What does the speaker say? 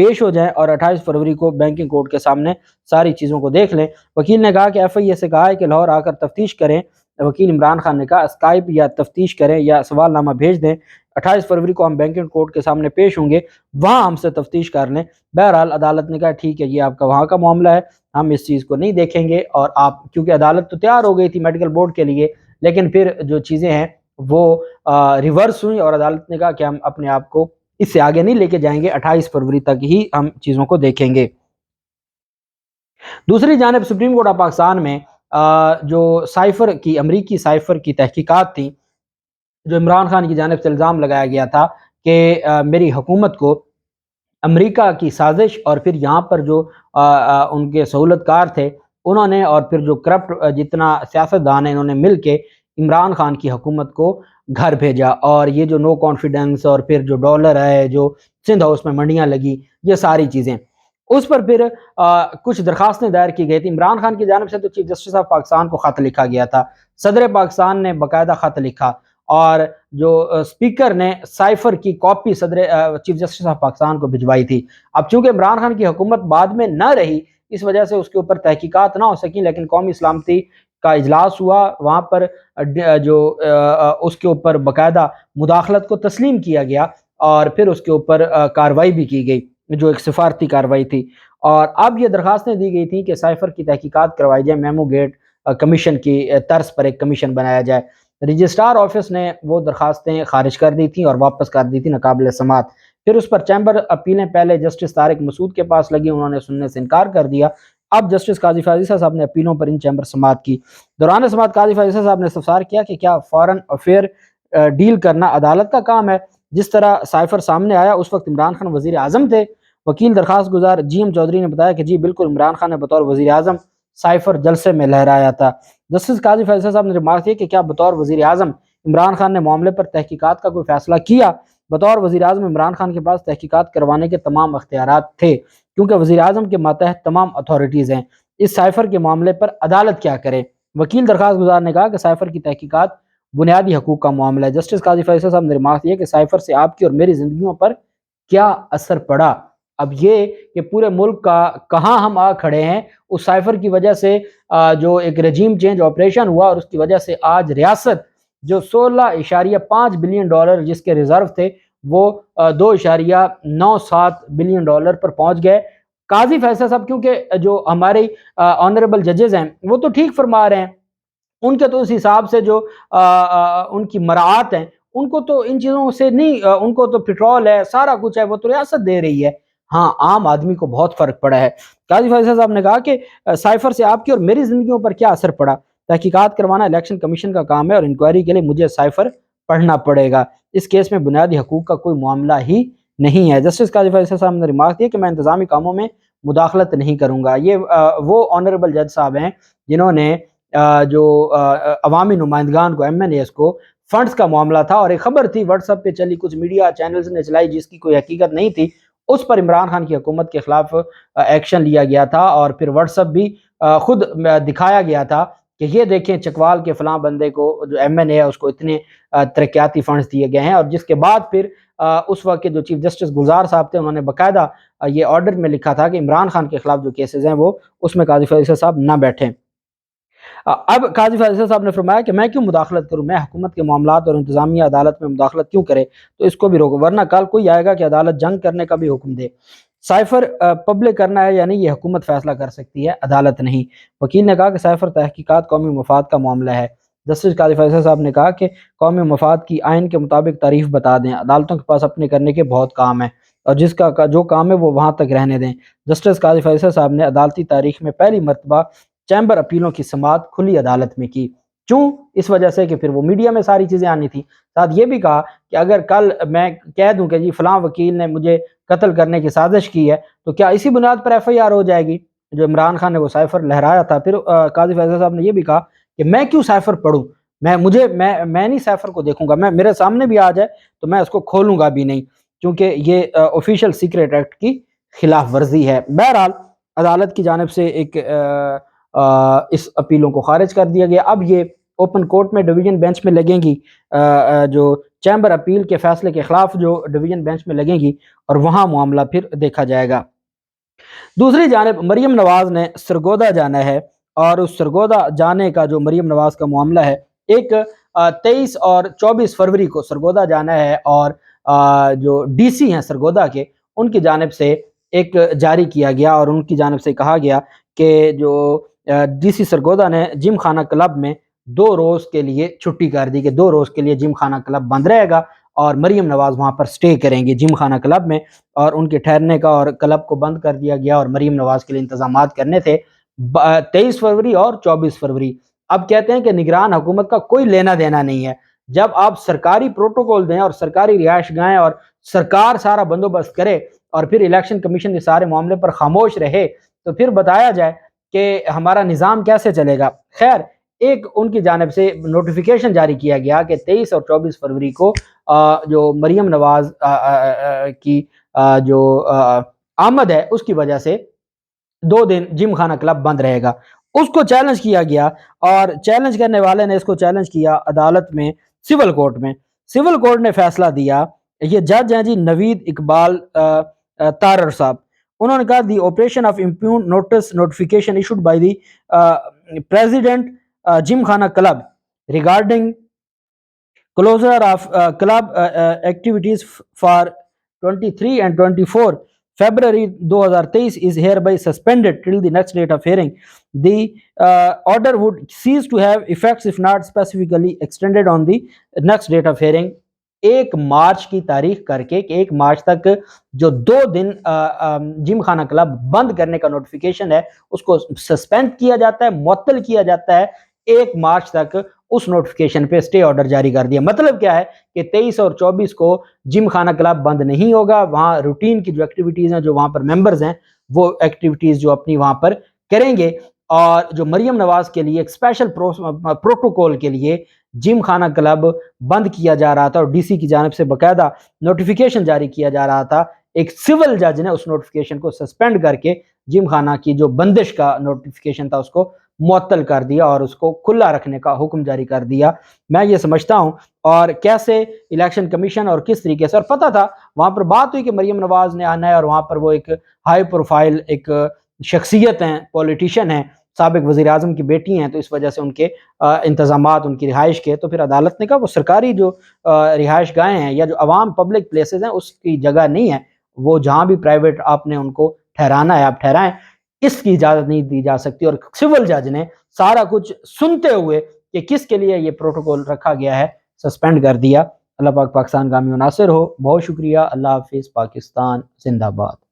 پیش ہو جائیں اور 28 فروری کو بینکنگ کورٹ کے سامنے ساری چیزوں کو دیکھ لیں۔ وکیل نے کہا کہ ایف آئی اے سے کہا ہے کہ لاہور آ کر تفتیش کریں۔ وکیل عمران خان نے کہا اسکائپ یا تفتیش کریں یا سوال نامہ بھیج دیں، 28 فروری کو ہم بینکنگ کورٹ کے سامنے پیش ہوں گے، وہاں ہم سے تفتیش کر لیں۔ بہرحال عدالت نے کہا ٹھیک ہے، یہ آپ کا وہاں کا معاملہ ہے، ہم اس چیز کو نہیں دیکھیں گے۔ اور آپ کیونکہ عدالت تو تیار ہو گئی تھی میڈیکل بورڈ کے لیے، لیکن پھر جو چیزیں ہیں وہ ریورس ہوئی اور عدالت نے کہا کہ ہم اپنے آپ کو اس سے آگے نہیں لے کے جائیں گے، 28 فروری تک ہی ہم چیزوں کو دیکھیں گے۔ دوسری جانب سپریم کورٹ آف پاکستان میں جو سائفر کی امریکی سائفر کی تحقیقات تھیں، جو عمران خان کی جانب سے الزام لگایا گیا تھا کہ میری حکومت کو امریکہ کی سازش اور پھر یہاں پر جو ان کے سہولت کار تھے انہوں نے اور پھر جو کرپٹ جتنا سیاستدان ہیں انہوں نے مل کے عمران خان کی حکومت کو گھر بھیجا، اور یہ جو نو کانفیڈنس اور پھر جو ڈالر ہے، جو سندھ ہاؤس میں منڈیاں لگی، یہ ساری چیزیں اس پر پھر کچھ درخواستیں دائر کی گئی تھی۔ عمران خان کی جانب سے تو چیف جسٹس آف پاکستان کو خط لکھا گیا تھا، صدر پاکستان نے باقاعدہ خط لکھا، اور جو اسپیکر نے سائفر کی کاپی صدر چیف جسٹس آف پاکستان کو بھجوائی تھی۔ اب چونکہ عمران خان کی حکومت بعد میں نہ رہی، اس وجہ سے اس کے اوپر تحقیقات نہ ہو سکیں، لیکن قومی سلامتی کا اجلاس ہوا، وہاں پر جو اس کے اوپر باقاعدہ مداخلت کو تسلیم کیا گیا اور پھر اس کے اوپر کارروائی بھی کی گئی، جو ایک سفارتی کارروائی تھی۔ اور اب یہ درخواستیں دی گئی تھیں کہ سائفر کی تحقیقات کروائی جائے، میمو گیٹ کمیشن کی طرز پر ایک کمیشن بنایا جائے۔ رجسٹرار آفس نے وہ درخواستیں خارج کر دی تھیں اور واپس کر دی تھی ناقابل سماعت۔ پھر اس پر چیمبر اپیلیں پہلے جسٹس طارق مسعود کے پاس لگی، انہوں نے سننے سے انکار کر دیا۔ اب جسٹس قاضی فائز صاحب نے اپیلوں پر ان چیمبر سماعت کی۔ دوران سماعت قاضی فائز صاحب نے استفسار کیا کہ کیا فارن افیئر ڈیل کرنا عدالت کا کام ہے؟ جس طرح سائفر سامنے آیا اس وقت عمران خان وزیر اعظم تھے۔ وکیل درخواست گزار جی ایم چودھری نے بتایا کہ جی بالکل، عمران خان نے بطور وزیر اعظم سائفر جلسے میں لہرایا تھا۔ جسٹس قاضی فیصل صاحب نے ریمارک کی کہ کیا بطور وزیر اعظم عمران خان نے معاملے پر تحقیقات کا کوئی فیصلہ کیا؟ بطور وزیر اعظم عمران خان کے پاس تحقیقات کروانے کے تمام اختیارات تھے، کیونکہ وزیر اعظم کے ماتحت تمام اتھارٹیز ہیں۔ اس سائفر کے معاملے پر عدالت کیا کرے؟ وکیل درخواست گزار نے کہا کہ سائفر کی تحقیقات بنیادی حقوق کا معاملہ ہے۔ جسٹس قاضی فیصل صاحب نے ریمارک کیا کہ سائفر سے آپ کی اور میری زندگیوں پر کیا اثر پڑا؟ اب یہ کہ پورے ملک کا کہاں ہم آ کھڑے ہیں، اس سائفر کی وجہ سے جو ایک رجیم چینج آپریشن ہوا، اور اس کی وجہ سے آج ریاست جو 16.5 بلین ڈالر جس کے ریزرو تھے وہ 2.97 بلین ڈالر پر پہنچ گئے۔ قاضی فیصل صاحب کیونکہ جو ہمارے آنریبل ججز ہیں وہ تو ٹھیک فرما رہے ہیں، ان کے تو اس حساب سے جو ان کی مراعات ہیں ان کو تو ان چیزوں سے نہیں، ان کو تو پیٹرول ہے، سارا کچھ ہے، وہ تو ریاست دے رہی ہے، ہاں عام آدمی کو بہت فرق پڑا ہے۔ قاضی فیصل صاحب نے کہا کہ سائفر سے آپ کی اور میری زندگیوں پر کیا اثر پڑا؟ تحقیقات کروانا الیکشن کمیشن کا کام ہے اور انکوائری کے لیے مجھے سائفر پڑھنا پڑے گا، اس کیس میں بنیادی حقوق کا کوئی معاملہ ہی نہیں ہے۔ جسٹس قاضی فیصل صاحب نے ریمارک دیا کہ میں انتظامی کاموں میں مداخلت نہیں کروں گا۔ یہ وہ آنریبل جج صاحب ہیں جنہوں نے جو عوامی نمائندگان کو، ایم این ایس کو فنڈز کا معاملہ تھا، اور ایک خبر تھی واٹس ایپ پہ چلی، کچھ میڈیا چینلز نے چلائی جس کی کوئی حقیقت نہیں تھی، اس پر عمران خان کی حکومت کے خلاف ایکشن لیا گیا تھا، اور پھر واٹس ایپ بھی خود دکھایا گیا تھا کہ یہ دیکھیں چکوال کے فلاں بندے کو جو ایم این اے ہے اس کو اتنے ترقیاتی فنڈز دیے گئے ہیں۔ اور جس کے بعد پھر اس وقت کے جو چیف جسٹس گلزار صاحب تھے انہوں نے باقاعدہ یہ آرڈر میں لکھا تھا کہ عمران خان کے خلاف جو کیسز ہیں وہ اس میں قاضی فیصل صاحب نہ بیٹھیں۔ اب قاضی فیصل صاحب نے فرمایا کہ میں کیوں مداخلت کروں، میں حکومت کے معاملات اور انتظامیہ عدالت میں مداخلت کیوں کرے، تو اس کو بھی روکو، ورنہ کل کوئی آئے گا کہ عدالت جنگ کرنے کا بھی حکم دے۔ سائفر پبلک کرنا ہے یا نہیں یہ حکومت فیصلہ کر سکتی ہے، عدالت نہیں۔ وکیل نے کہا کہ سائفر تحقیقات قومی مفاد کا معاملہ ہے۔ جسٹس قاضی فیصل صاحب نے کہا کہ قومی مفاد کی آئین کے مطابق تعریف بتا دیں، عدالتوں کے پاس اپنے کرنے کے بہت کام ہیں، اور جس کا جو کام ہے وہ وہاں تک رہنے دیں۔ جسٹس قاضی فیصل صاحب نے عدالتی تاریخ میں پہلی مرتبہ چیمبر اپیلوں کی سماعت کھلی عدالت میں کی، کیوں؟ اس وجہ سے کہ پھر وہ میڈیا میں ساری چیزیں آنی تھی۔ ساتھ یہ بھی کہا کہ اگر کل میں کہہ دوں کہ جی فلاں وکیل نے مجھے قتل کرنے کی سازش کی ہے تو کیا اسی بنیاد پر ایف آئی آر ہو جائے گی؟ جو عمران خان نے وہ سائفر لہرایا تھا۔ پھر قاضی فیصل صاحب نے یہ بھی کہا کہ میں کیوں سائفر پڑھوں، میں نہیں سائفر کو دیکھوں گا، میں میرے سامنے بھی آ جائے تو میں اس کو کھولوں گا بھی نہیں، کیونکہ یہ آفیشیل سیکریٹ ایکٹ کی خلاف ورزی ہے۔ بہرحال عدالت کی جانب سے ایک اس اپیلوں کو خارج کر دیا گیا۔ اب یہ اوپن کورٹ میں ڈویژن بینچ میں لگیں گی، جو چیمبر اپیل کے فیصلے کے خلاف جو ڈویژن بینچ میں لگیں گی اور وہاں معاملہ پھر دیکھا جائے گا۔ دوسری جانب مریم نواز نے سرگودا جانا ہے، اور اس سرگودا جانے کا جو مریم نواز کا معاملہ ہے، ایک 23 اور 24 فروری کو سرگودا جانا ہے، اور جو ڈی سی ہیں سرگودا کے، ان کی جانب سے ایک جاری کیا گیا اور ان کی جانب سے کہا گیا کہ جو ڈی سی سرگودا نے جم خانہ کلب میں 2 روز کے لیے چھٹی کر دی کہ 2 روز کے لیے جم خانہ کلب بند رہے گا، اور مریم نواز وہاں پر سٹے کریں گے جم خانہ کلب میں، اور ان کے ٹھہرنے کا اور کلب کو بند کر دیا گیا، اور مریم نواز کے لیے انتظامات کرنے تھے 23 فروری اور 24 فروری۔ اب کہتے ہیں کہ نگران حکومت کا کوئی لینا دینا نہیں ہے، جب آپ سرکاری پروٹوکول دیں اور سرکاری رہائش گاہیں اور سرکار سارا بندوبست کرے اور پھر الیکشن کمیشن اس سارے معاملے پر خاموش رہے، تو پھر بتایا جائے کہ ہمارا نظام کیسے چلے گا۔ خیر، ایک ان کی جانب سے نوٹیفیکیشن جاری کیا گیا کہ 23 اور 24 فروری کو جو مریم نواز کی جو آمد ہے اس کی وجہ سے 2 دن جم خانہ کلب بند رہے گا۔ اس کو چیلنج کیا گیا، اور چیلنج کرنے والے نے اس کو چیلنج کیا عدالت میں، سول کورٹ میں۔ سول کورٹ نے فیصلہ دیا، یہ جج ہیں جی نوید اقبال تارڑ صاحب، انہوں نے کہا the operation of impugned notice notification issued by the president gymkhana club regarding closure of club activities for 23 and 24 February 2023 is hereby suspended till the next date of hearing. The order would cease to have effects if not specifically extended on the next date of hearing. 1 March کی تاریخ کر کے کہ 1 مارچ تک جو 2 دن جم خانہ club بند کرنے کا نوٹیفیکیشن ہے اس کو سسپینڈ کیا جاتا ہے، معطل کیا جاتا ہے 1 مارچ تک۔ اس نوٹیفیکیشن پہ سٹے آرڈر جاری کر دیا۔ مطلب کیا ہے کہ 23 اور 24 کو جم خانہ کلب بند نہیں ہوگا، وہاں روٹین کی جو ایکٹیویٹیز ہیں، جو وہاں پر ممبرز ہیں وہ ایکٹیویٹیز جو اپنی وہاں پر کریں گے، اور جو مریم نواز کے لیے ایک اسپیشل پروٹوکول کے لیے جم خانہ کلب بند کیا جا رہا تھا، اور ڈی سی کی جانب سے باقاعدہ نوٹیفیکیشن جاری کیا جا رہا تھا، ایک سول جج نے اس نوٹیفیکیشن کو سسپینڈ کر کے جم خانہ کی جو بندش کا نوٹیفیکیشن تھا اس کو معطل کر دیا اور اس کو کھلا رکھنے کا حکم جاری کر دیا۔ میں یہ سمجھتا ہوں، اور کیسے الیکشن کمیشن اور کس طریقے سے، اور پتہ تھا وہاں پر بات ہوئی کہ مریم نواز نے آنا ہے، اور وہاں پر وہ ایک ہائی پروفائل ایک شخصیت ہیں، پولیٹیشین ہیں، سابق وزیر اعظم کی بیٹی ہیں، تو اس وجہ سے ان کے انتظامات ان کی رہائش کے، تو پھر عدالت نے کہا وہ سرکاری جو رہائش گاہیں ہیں یا جو عوام پبلک پلیسز ہیں اس کی جگہ نہیں ہے، وہ جہاں بھی پرائیویٹ آپ نے ان کو ٹھہرانا ہے آپ ٹھہرائیں، اس کی اجازت نہیں دی جا سکتی۔ اور سول جج نے سارا کچھ سنتے ہوئے کہ کس کے لیے یہ پروٹوکول رکھا گیا ہے سسپینڈ کر دیا۔ اللہ پاک پاکستان کا حامی و ناصر ہو۔ بہت شکریہ۔ اللہ حافظ۔ پاکستان زندہ باد۔